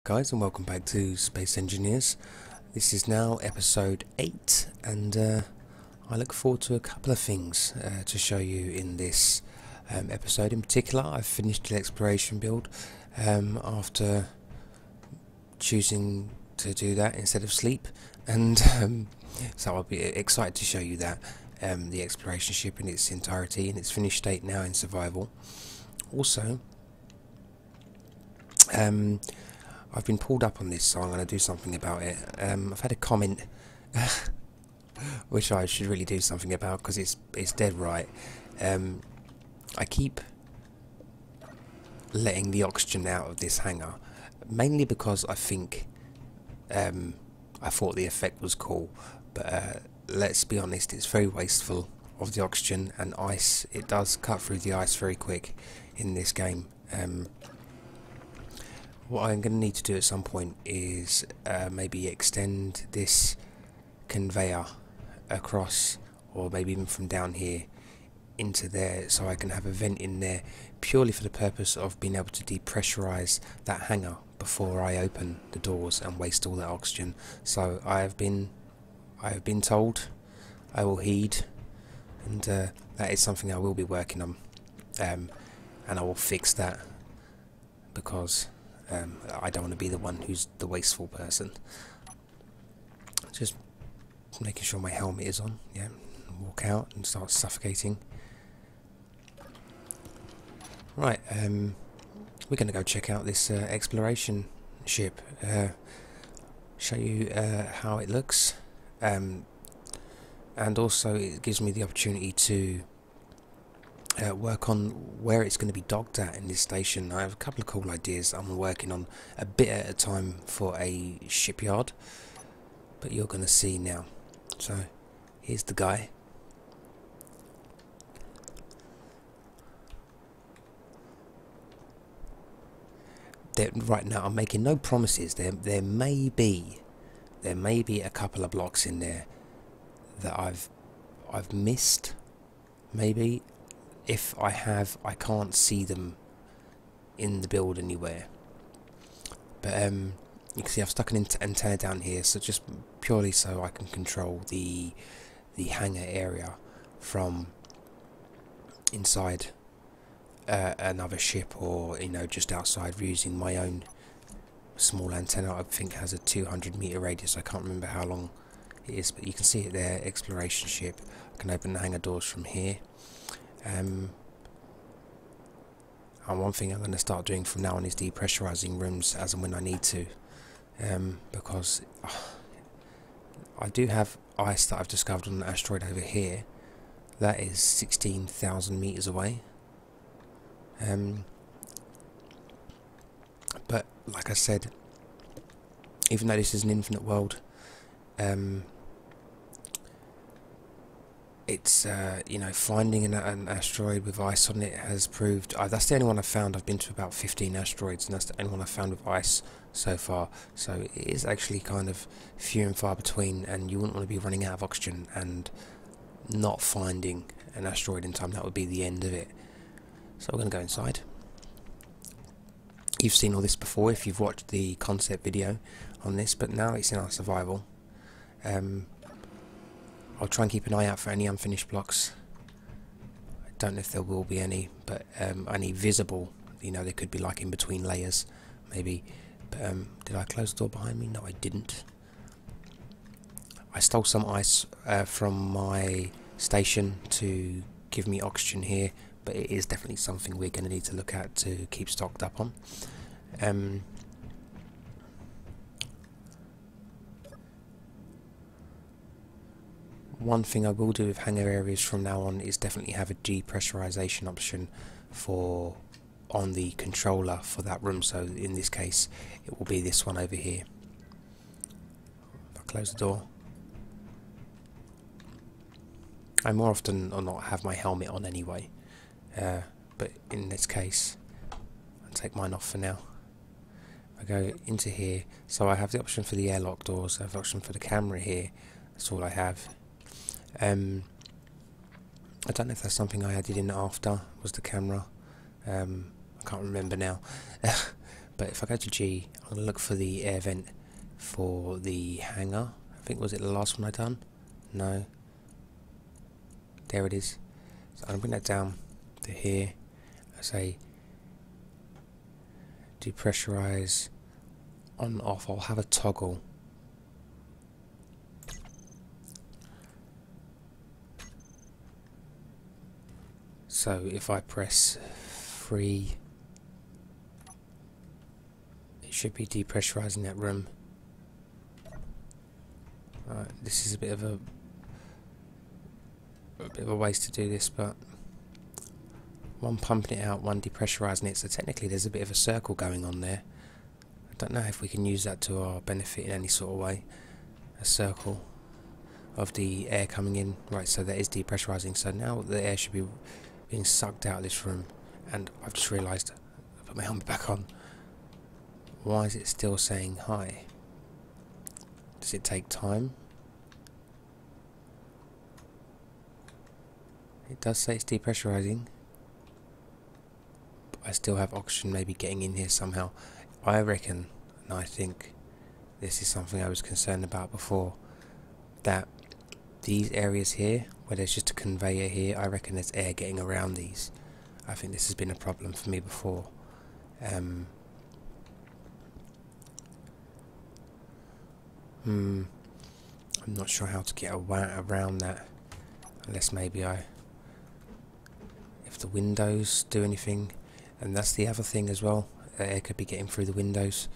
guys, and welcome back to Space Engineers. This is now episode 8, and I look forward to a couple of things to show you in this episode. In particular, I've finished the exploration build after choosing to do that instead of sleep, and so I'll be excited to show you that, the exploration ship in its entirety, in its finished state now in survival. Also, I've been pulled up on this, so I'm going to do something about it. I've had a comment which I should really do something about, because it's dead right. I keep letting the oxygen out of this hangar, mainly because I think I thought the effect was cool, but let's be honest, it's very wasteful of the oxygen and ice. It does cut through the ice very quick in this game. What I'm going to need to do at some point is maybe extend this conveyor across, or maybe even from down here into there, so I can have a vent in there purely for the purpose of being able to depressurize that hangar before I open the doors and waste all that oxygen. So I have been told, I will heed, and that is something I will be working on, and I will fix that, because I don't want to be the one who's the wasteful person. Just making sure my helmet is on, yeah, walk out and start suffocating. Right, we're going to go check out this exploration ship, show you how it looks, and also it gives me the opportunity to work on where it's going to be docked at in this station. I have a couple of cool ideas I'm working on a bit at a time for a shipyard, but you're going to see now. So here's the guy. Right now I'm making no promises. There may be a couple of blocks in there that I've missed, maybe. If I have, I can't see them in the build anywhere. But you can see I've stuck an antenna down here, so just purely so I can control the hangar area from inside another ship, or just outside, using my own small antenna. I think has a 200-meter radius. I can't remember how long it is, but you can see it there. Exploration ship. I can open the hangar doors from here. And one thing I'm going to start doing from now on is depressurizing rooms as and when I need to, because I do have ice that I've discovered on an asteroid over here that is 16,000 meters away. But like I said, even though this is an infinite world, it's finding an asteroid with ice on it has proved that's the only one I've found. I've been to about 15 asteroids, and that's the only one I've found with ice so far, so it is actually kind of few and far between, and you wouldn't want to be running out of oxygen and not finding an asteroid in time. That would be the end of it. So we're going to go inside. You've seen all this before if you've watched the concept video on this, but now it's in our survival. I'll try and keep an eye out for any unfinished blocks. I don't know if there will be any, but any visible, they could be like in between layers, maybe. But did I close the door behind me? No, I didn't. I stole some ice from my station to give me oxygen here, but it is definitely something we're going to need to look at to keep stocked up on. One thing I will do with hangar areas from now on is definitely have a depressurization option on the controller for that room. So in this case, it will be this one over here. If I close the door, I more often or not have my helmet on anyway, but in this case, I'll take mine off for now. I go into here, so I have the option for the airlock doors. I have the option for the camera here. That's all I have. I don't know if that's something I added in after, was the camera. I can't remember now. But if I go to G, I'm going to look for the air vent for the hangar. I think, was it the last one I done? No. There it is. So I'm going to bring that down to here. I say depressurize on off. I'll have a toggle. So if I press 3, it should be depressurizing that room. Right, this is a bit of a waste to do this, but one pumping it out, one depressurizing it, so technically there's a bit of a circle going on there. I don't know if we can use that to our benefit in any sort of way. A circle of the air coming in. Right, so that is depressurizing, so now the air should be being sucked out of this room. And I've just realised, I put my helmet back on. Why is it still saying hi? Does it take time? It does say it's depressurizing, but I still have oxygen maybe getting in here somehow. I reckon, and I think this is something I was concerned about before, that these areas here, where there's just a conveyor here, I reckon there's air getting around these. I think this has been a problem for me before. I'm not sure how to get around that, unless maybe if the windows do anything. And that's the other thing as well, air could be getting through the windows.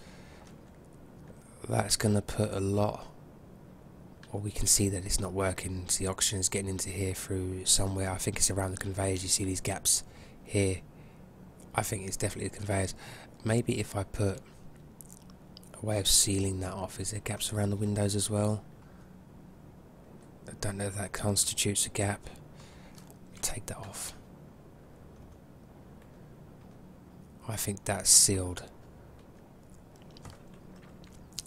That's going to put a lot, well, we can see that it's not working, so the oxygen is getting into here through somewhere. I think it's around the conveyors. You see these gaps here. I think it's definitely the conveyors. Maybe if I put a way of sealing that off. Is there gaps around the windows as well? I don't know if that constitutes a gap. Take that off. I think that's sealed.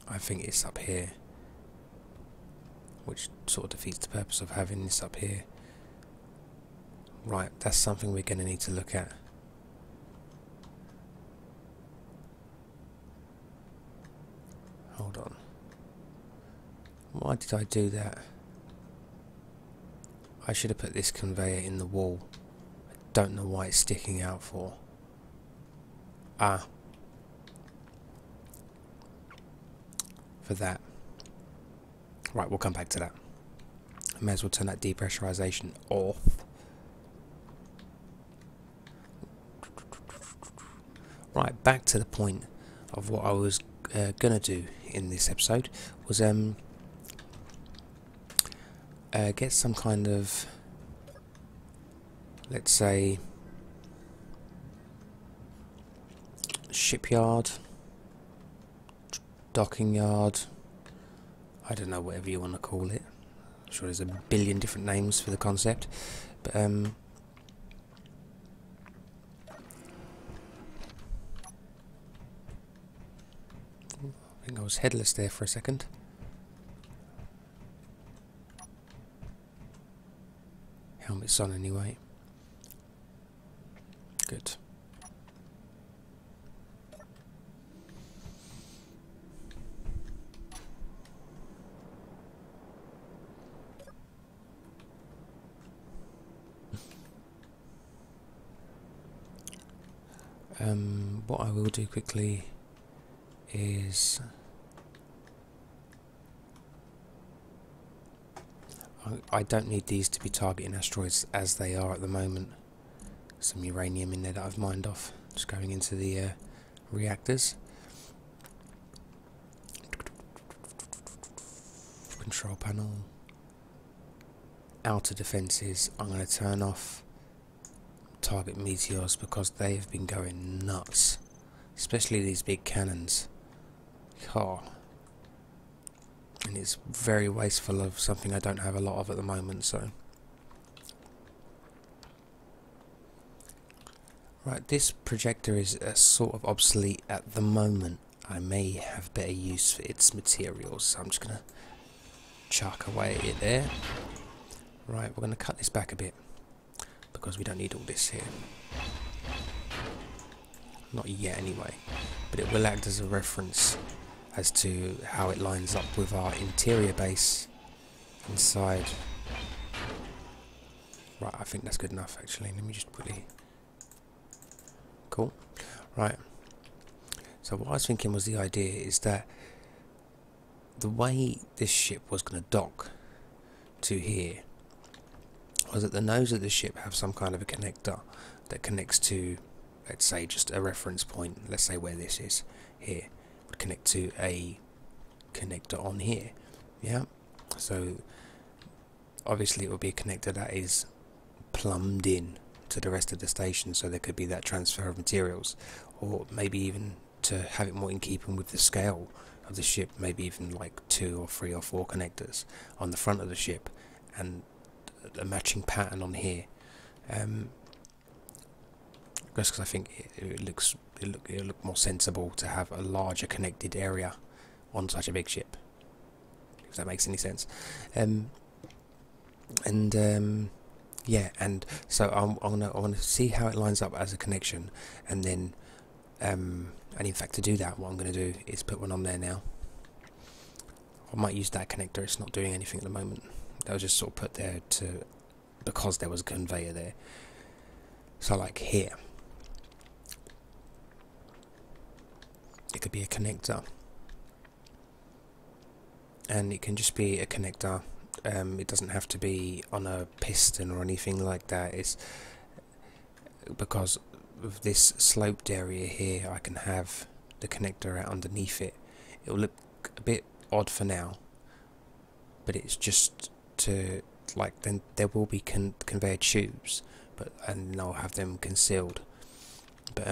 I think it's up here, which sort of defeats the purpose of having this up here. Right, that's something we're going to need to look at. Hold on. Why did I do that? I should have put this conveyor in the wall. I don't know why it's sticking out for. For that. Right, we'll come back to that. I may as well turn that depressurization off. Right, back to the point of what I was gonna do in this episode was get some kind of, let's say, shipyard, docking yard, I don't know, whatever you want to call it. I'm sure there's a billion different names for the concept, but I think I was headless there for a second. Helmet's on anyway. Good. What I will do quickly is I don't need these to be targeting asteroids as they are at the moment. Some uranium in there that I've mined off, just going into the reactors. Control panel. Outer defences, I'm going to turn off target meteors because they've been going nuts, especially these big cannons. Oh. And it's very wasteful of something I don't have a lot of at the moment, so. Right, this projector is sort of obsolete at the moment. I may have better use for its materials, so I'm just going to chuck away at it there. Right, we're going to cut this back a bit because we don't need all this here. not yet anyway, but it will act as a reference as to how it lines up with our interior base inside. Right, I think that's good enough actually. Let me just quickly. Cool. Right. So what I was thinking was the idea is that the way this ship was going to dock to here was that the nose of the ship have some kind of a connector that connects to, let's say, just a reference point. Let's say where this is here would connect to a connector on here. Yeah. So obviously it will be a connector that is plumbed in to the rest of the station, so there could be that transfer of materials, or maybe even to have it more in keeping with the scale of the ship, maybe even like 2 or 3 or 4 connectors on the front of the ship and a matching pattern on here. Just because I think it'll look more sensible to have a larger connected area on such a big ship, if that makes any sense. Yeah, and so I want to see how it lines up as a connection, and then and in fact, to do that, what I'm going to do is put one on there now. I might use that connector. It's not doing anything at the moment. That was just sort of put there because there was a conveyor there. So like here, it could be a connector, and it can just be a connector. It doesn't have to be on a piston or anything like that. It's because of this sloped area here, I can have the connector out underneath it. It will look a bit odd for now, but it's just to, like, then there will be conveyor tubes, and I'll have them concealed, but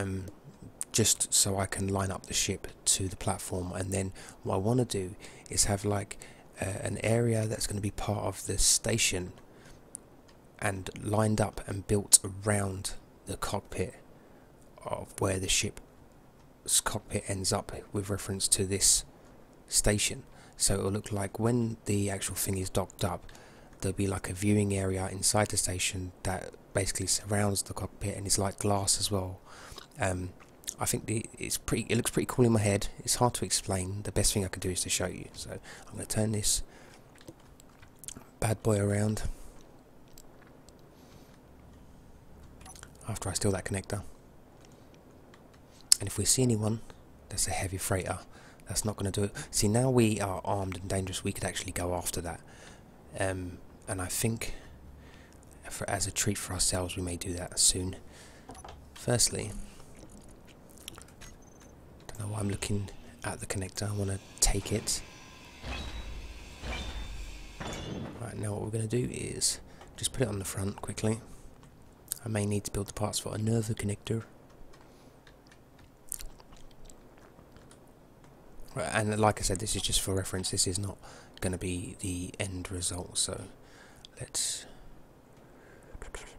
just so I can line up the ship to the platform. And then what I want to do is have like an area that's going to be part of the station and lined up and built around the cockpit of where the ship's cockpit ends up with reference to this station. So it'll look like when the actual thing is docked up, there'll be like a viewing area inside the station that basically surrounds the cockpit and is like glass as well. I think it looks pretty cool in my head. It's hard to explain. The best thing I can do is to show you. So I'm going to turn this bad boy around after I steal that connector. And if we see anyone that's a heavy freighter, that's not going to do it. See, now we are armed and dangerous. We could actually go after that. And I think as a treat for ourselves, we may do that soon. Firstly, don't know why I'm looking at the connector. I want to take it. Right, now what we're going to do is just put it on the front quickly. I may need to build the parts for another connector. Right, and like I said, this is just for reference. This is not going to be the end result. So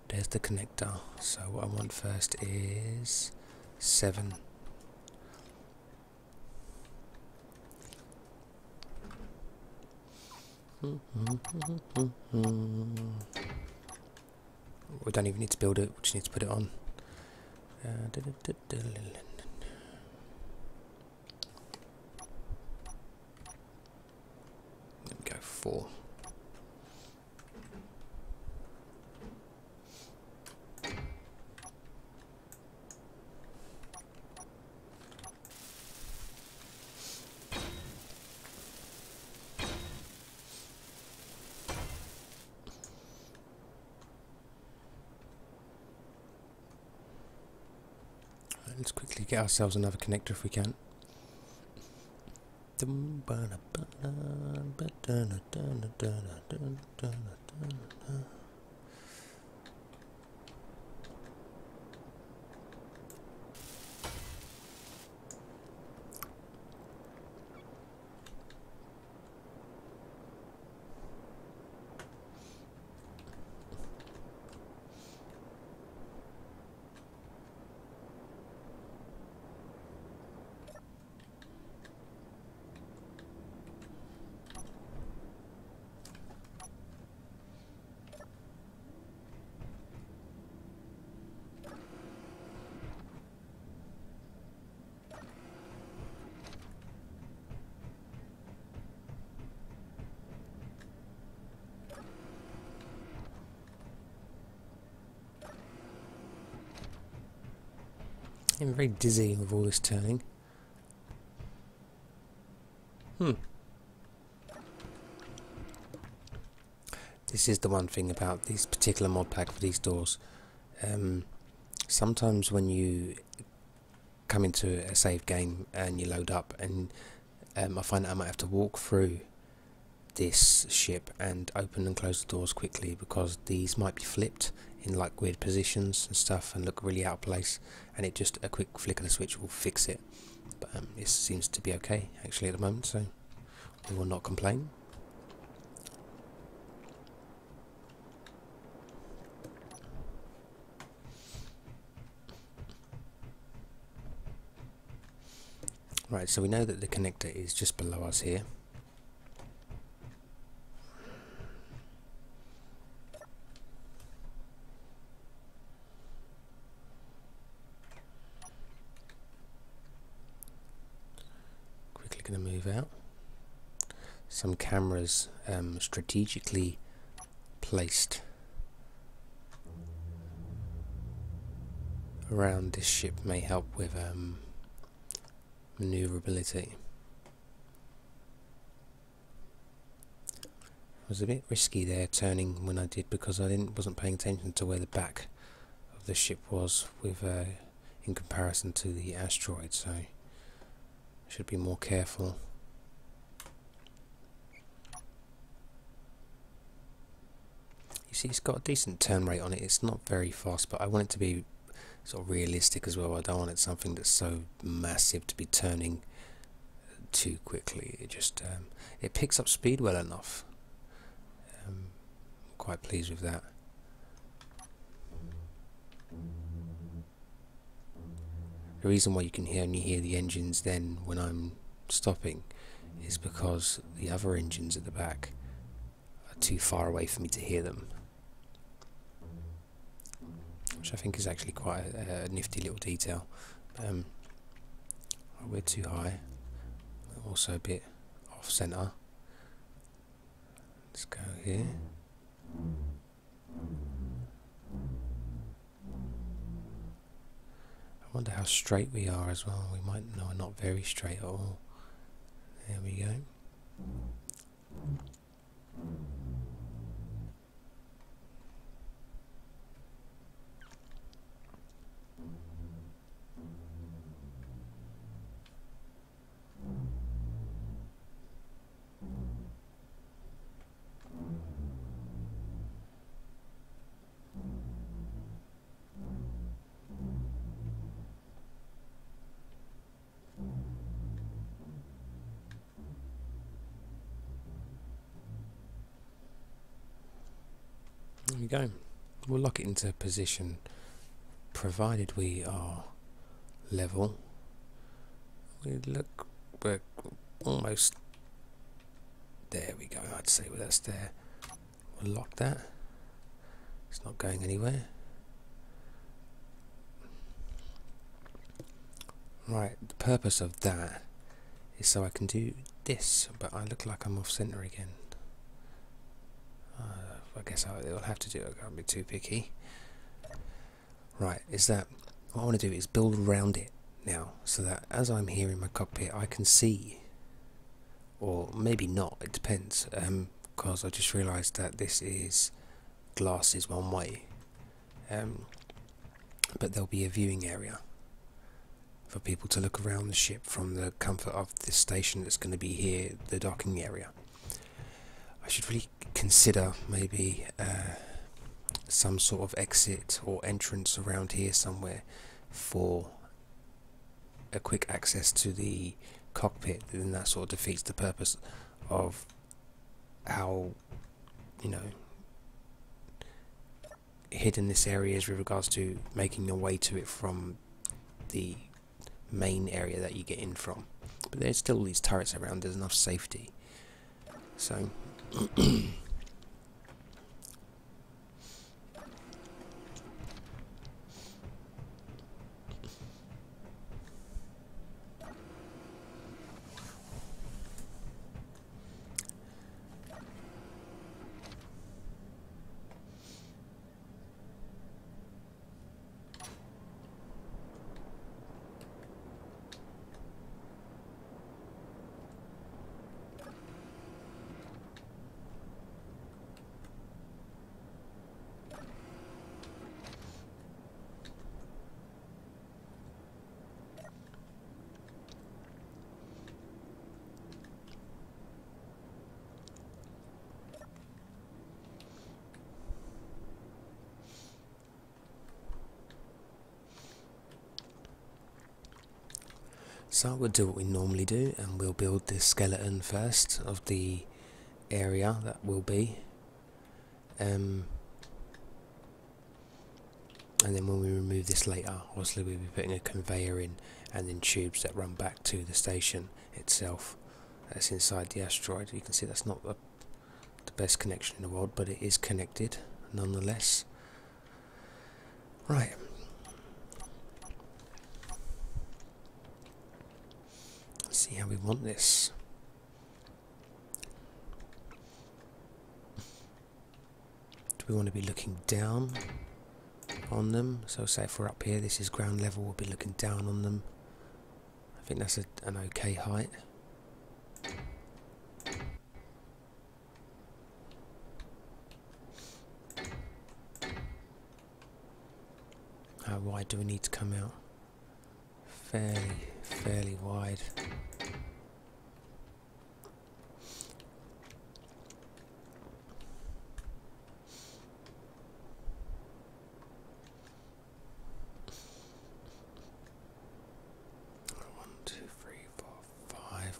there's the connector. So what I want first is 7. We don't even need to build it, we just need to put it on. Let me go 4. Let's quickly get ourselves another connector if we can. Getting very dizzy with all this turning. This is the one thing about this particular mod pack for these doors. Sometimes when you come into a save game and you load up, and I find that I might have to walk through this ship and open and close the doors quickly, because these might be flipped in like weird positions and stuff and look really out of place, and it just a quick flick of the switch will fix it. But this seems to be okay actually at the moment, so we will not complain. Right, so we know that the connector is just below us here. Quickly going to move out. Some cameras strategically placed around this ship may help with maneuverability. It was a bit risky there turning when I did, because I wasn't paying attention to where the back of the ship was with in comparison to the asteroid, so I should be more careful. You see, it's got a decent turn rate on it. It's not very fast, but I want it to be sort of realistic as well. I don't want it something that's so massive to be turning too quickly. It just it picks up speed well enough. I'm quite pleased with that. The reason why you can only hear the engines then when I'm stopping is because the other engines at the back are too far away for me to hear them, which I think is actually quite a nifty little detail. We're too high, also a bit off centre. Let's go here. I wonder how straight we are as well. We might know we're not very straight at all. There we go. There we go. We'll lock it into position provided we are level. We're almost there. We go. I'd say that's there. We'll lock that. It's not going anywhere. Right, the purpose of that is so I can do this, but I look like I'm off centre again. I guess I'll have to do it. I can't be too picky. Right, is that what I want to do is build around it now, so that as I'm here in my cockpit I can see, or maybe not, it depends, because I just realised that this is glasses one way, but there'll be a viewing area for people to look around the ship from the comfort of this station that's going to be here, the docking area. I should really consider maybe some sort of exit or entrance around here somewhere for a quick access to the cockpit. Then that sort of defeats the purpose of how, you know, hidden this area is with regards to making your way to it from the main area that you get in from. But there's still these turrets around, there's enough safety. So So we'll do what we normally do, and we'll build the skeleton first of the area that will be. And then when we remove this later, obviously we'll be putting a conveyor in and then tubes that run back to the station itself. That's inside the asteroid. You can see that's not the best connection in the world, but it is connected nonetheless. Right. Let's see how we want this. Do we want to be looking down on them? So say if we're up here, this is ground level, we'll be looking down on them. I think that's an okay height. How wide do we need to come out? Fairly wide.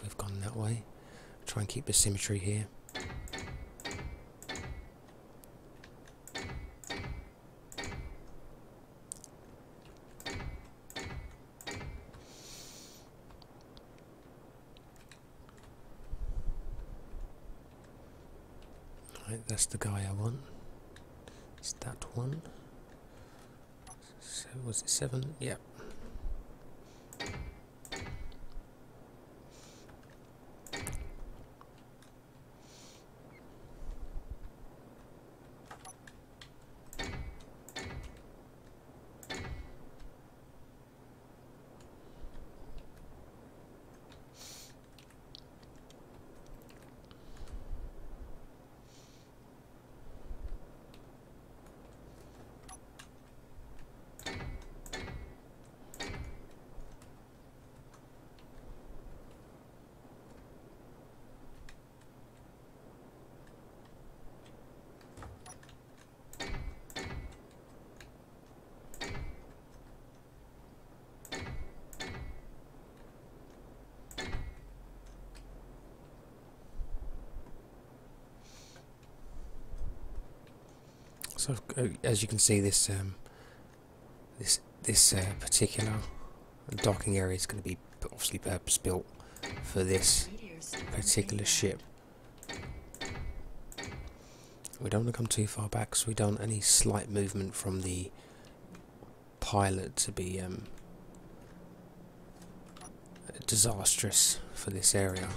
We've gone that way. Try and keep the symmetry here. Right, that's the guy I want. It's that one. So was it 7? Yep. So as you can see, this particular docking area is going to be obviously purpose built for this particular ship. We don't want to come too far back, so we don't want any slight movement from the pilot to be disastrous for this area.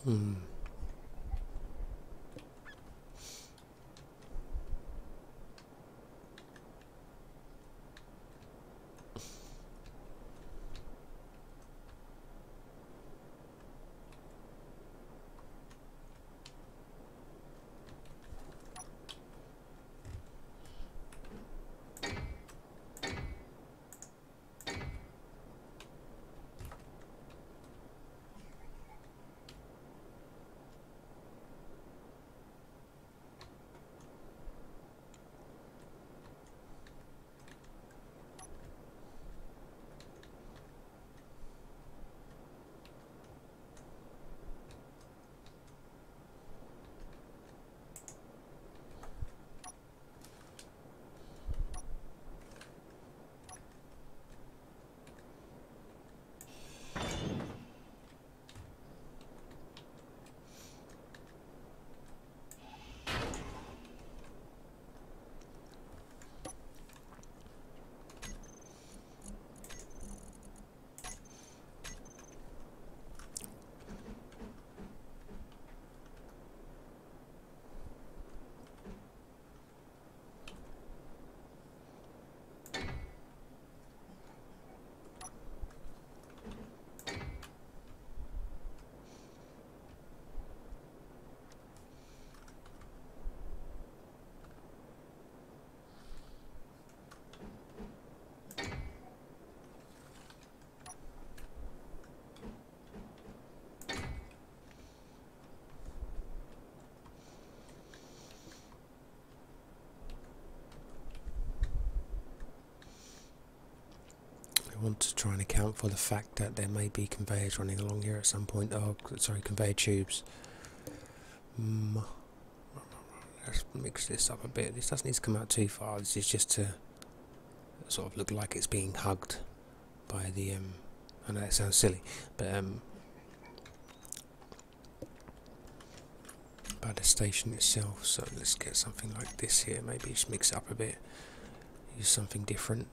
Hmm. I want to try and account for the fact that there may be conveyors running along here at some point. Oh, sorry, conveyor tubes. Let's mix this up a bit. This doesn't need to come out too far. This is just to sort of look like it's being hugged by the I know that sounds silly, but by the station itself. So let's get something like this here. Maybe just mix it up a bit. Use something different.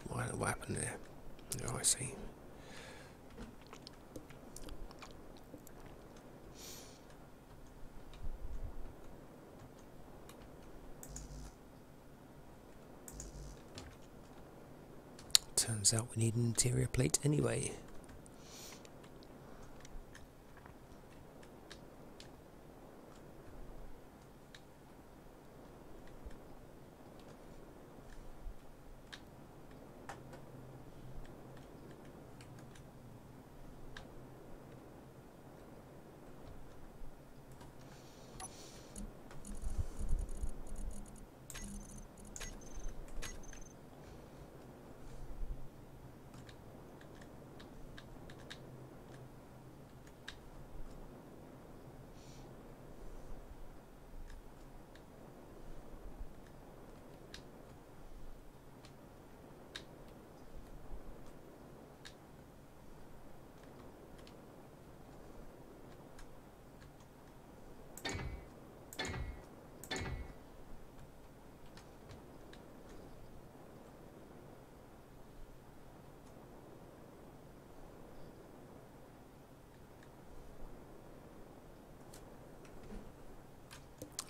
What happened there? Oh, I see. Turns out we need an interior plate anyway.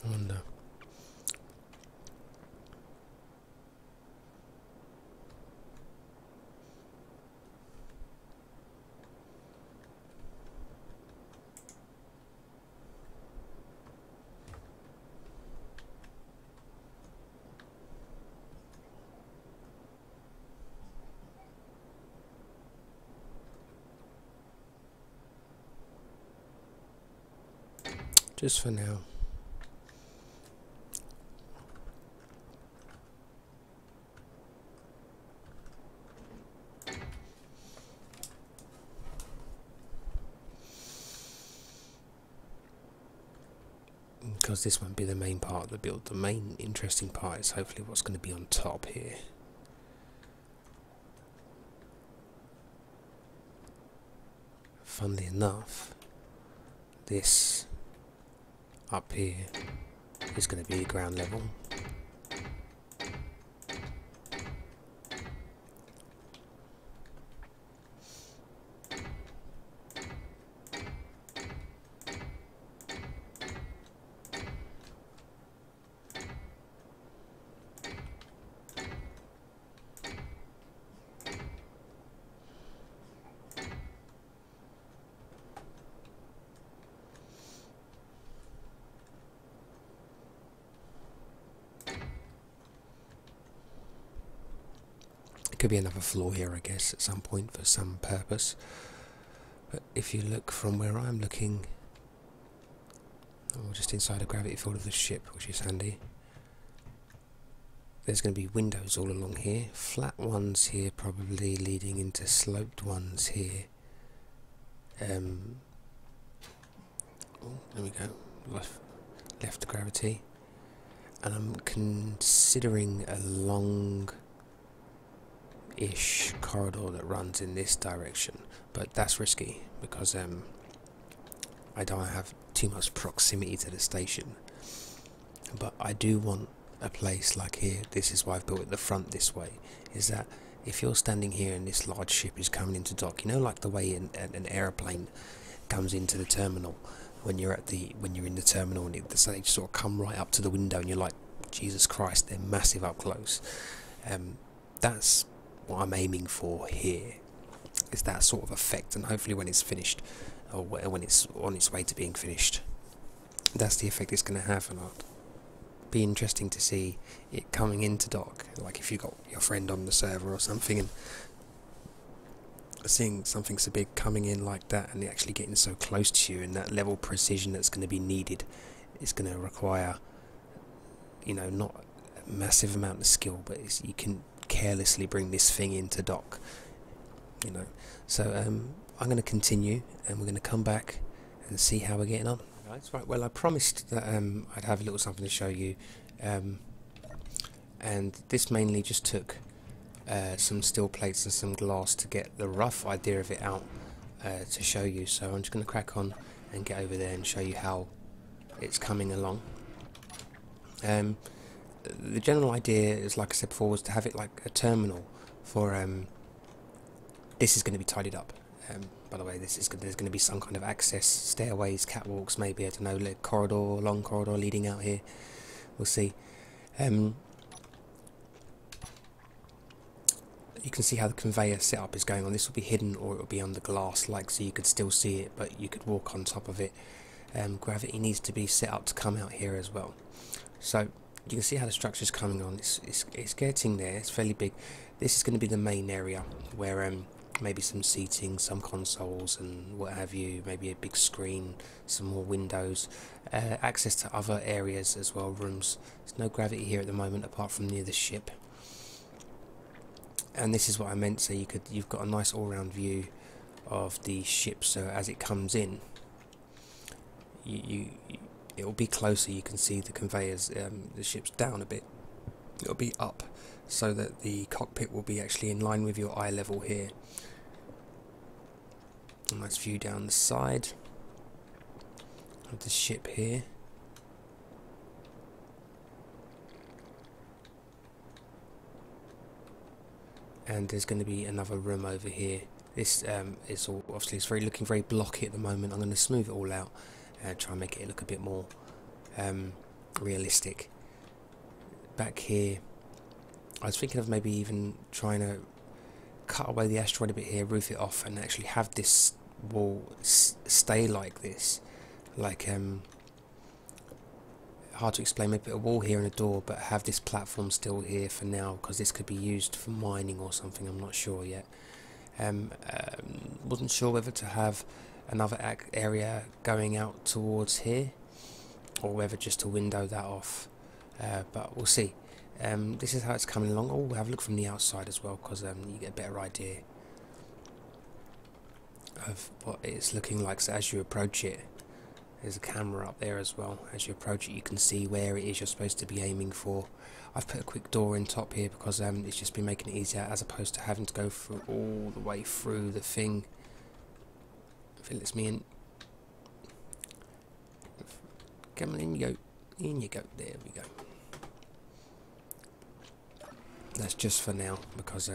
I wonder. Just for now. Because this won't be the main part of the build. The main interesting part is hopefully what's going to be on top here. Funnily enough, this up here is going to be ground level. Could be another floor here, I guess, at some point for some purpose. But if you look from where I'm looking, or just inside the gravity field of the ship, which is handy, there's going to be windows all along here, flat ones here probably leading into sloped ones here. Oh, there we go, left the gravity, and I'm considering a long-ish corridor that runs in this direction, but that's risky because I don't have too much proximity to the station. But I do want a place like here. This is why I've built it the front this way, is that if you're standing here and this large ship is coming into dock, you know, like the way an aeroplane comes into the terminal, when you're in the terminal and they sort of come right up to the window and you're like, Jesus Christ, they're massive up close. That's what I'm aiming for here, is that sort of effect, and hopefully when it's finished, or when it's on its way to being finished, that's the effect it's going to have. And be interesting to see it coming into dock, like if you got your friend on the server or something and seeing something so big coming in like that and actually getting so close to you, and that level of precision that's going to be needed is going to require, you know, not a massive amount of skill, but you can carelessly bring this thing into dock, you know. So I'm going to continue and we're going to come back and see how we're getting on. Right, well, I promised that I'd have a little something to show you, and this mainly just took some steel plates and some glass to get the rough idea of it out to show you. So I'm just going to crack on and get over there and show you how it's coming along. The general idea is, like I said before, was to have it like a terminal for this is going to be tidied up. By the way, there's going to be some kind of access, stairways, catwalks, maybe, I don't know, long corridor leading out here. We'll see. You can see how the conveyor setup is going on. This will be hidden, or it will be under glass, like, so you could still see it, but you could walk on top of it. Gravity needs to be set up to come out here as well. So you can see how the structure is coming on. It's getting there. It's fairly big. This is going to be the main area where maybe some seating, some consoles and what have you, maybe a big screen, some more windows, access to other areas as well, rooms. There's no gravity here at the moment apart from near the ship. And this is what I meant, so you've got a nice all-round view of the ship, so as it comes in, it will be closer. You can see the conveyors, the ship's down a bit, it'll be up, so that the cockpit will be actually in line with your eye level here. A nice view down the side of the ship here. And there's going to be another room over here. This is all, obviously it's looking very blocky at the moment. I'm going to smooth it all out and try and make it look a bit more realistic. Back here, I was thinking of maybe even trying to cut away the asteroid a bit here, roof it off, and actually have this wall stay like this, like hard to explain, maybe a wall here and a door, but have this platform still here for now, because this could be used for mining or something. I'm not sure yet. Wasn't sure whether to have another area going out towards here, or whether just to window that off, but we'll see. This is how it's coming along. Oh, we'll have a look from the outside as well, because you get a better idea of what it's looking like. So as you approach it, there's a camera up there as well. As you approach it, you can see where it is you're supposed to be aiming for. I've put a quick door in top here because it's just been making it easier, as opposed to having to go through all the way through the thing. If it lets me in. Come on, in you go. In you go. There we go. That's just for now, because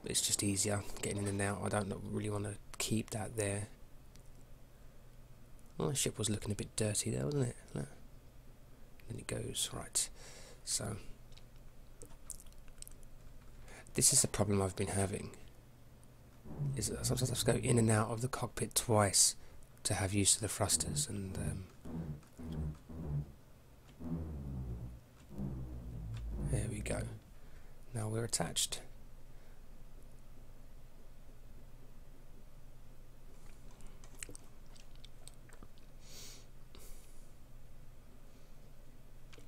it's just easier getting in and out. I don't really want to keep that there. Well, the ship was looking a bit dirty there, wasn't it? No. Then it goes, right. So, this is the problem I've been having. Is that sometimes I have to go in and out of the cockpit twice to have use of the thrusters, and there we go. Now we're attached.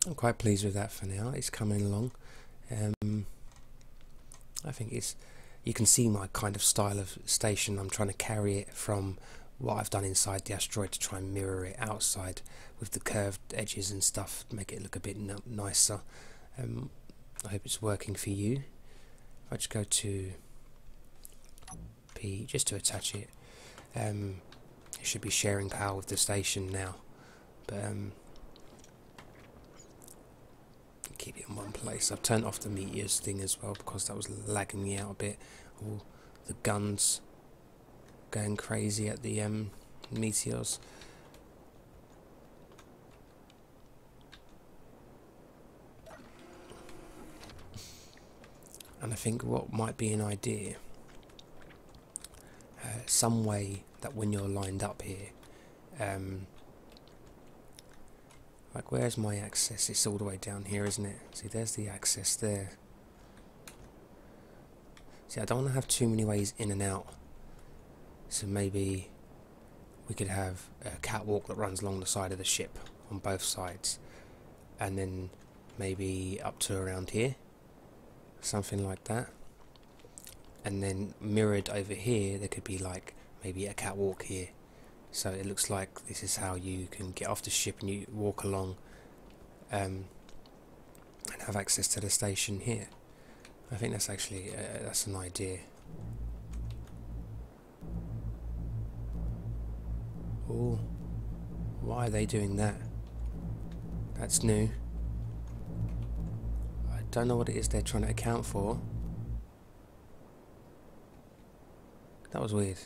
I'm quite pleased with that for now. It's coming along. I think you can see my kind of style of station. I'm trying to carry it from what I've done inside the asteroid to try and mirror it outside with the curved edges and stuff, make it look a bit nicer. I hope it's working for you. If I just go to P just to attach it, it should be sharing power with the station now, but keep it in one place. I've turned off the meteors thing as well because that was lagging me out a bit. All the guns going crazy at the meteors. And I think what might be an idea, some way that when you're lined up here, like where's my access? It's all the way down here, isn't it? See, there's the access there. See, I don't want to have too many ways in and out, so maybe we could have a catwalk that runs along the side of the ship on both sides, and then maybe up to around here, something like that. And then mirrored over here there could be like maybe a catwalk here, so it looks like this is how you can get off the ship and you walk along and have access to the station here. I think that's actually that's an idea. Oh, why are they doing that? That's new. I don't know what it is they're trying to account for. That was weird.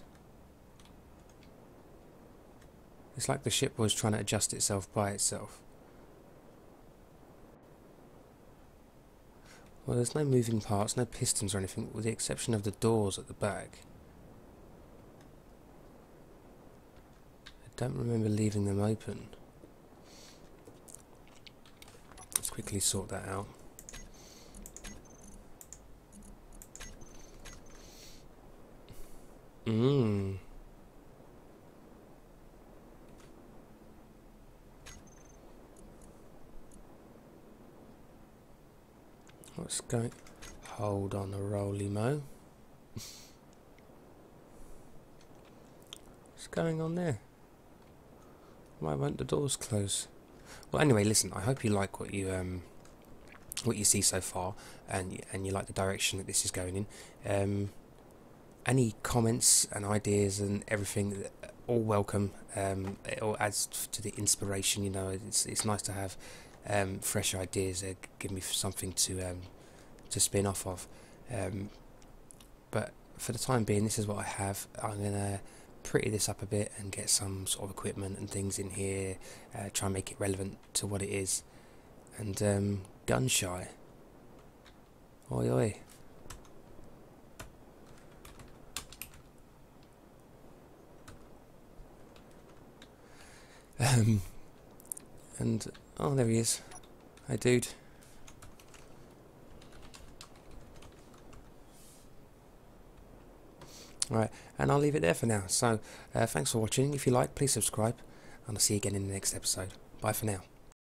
It's like the ship was trying to adjust itself by itself. Well, there's no moving parts, no pistons or anything, with the exception of the doors at the back. I don't remember leaving them open. Let's quickly sort that out. What's going... Hold on a roly-mo. What's going on there? Why won't the doors close? Well, anyway, listen, I hope you like what you see so far, and you like the direction that this is going in. Any comments and ideas and everything, all welcome. It all adds to the inspiration, you know. It's nice to have fresh ideas. Give me something to spin off of. But for the time being, this is what I have. I'm gonna pretty this up a bit and get some sort of equipment and things in here. Try and make it relevant to what it is. And gun shy. Oi oi. And oh, there he is. Hi, dude. Alright, and I'll leave it there for now. So, thanks for watching. If you like, please subscribe, and I'll see you again in the next episode. Bye for now.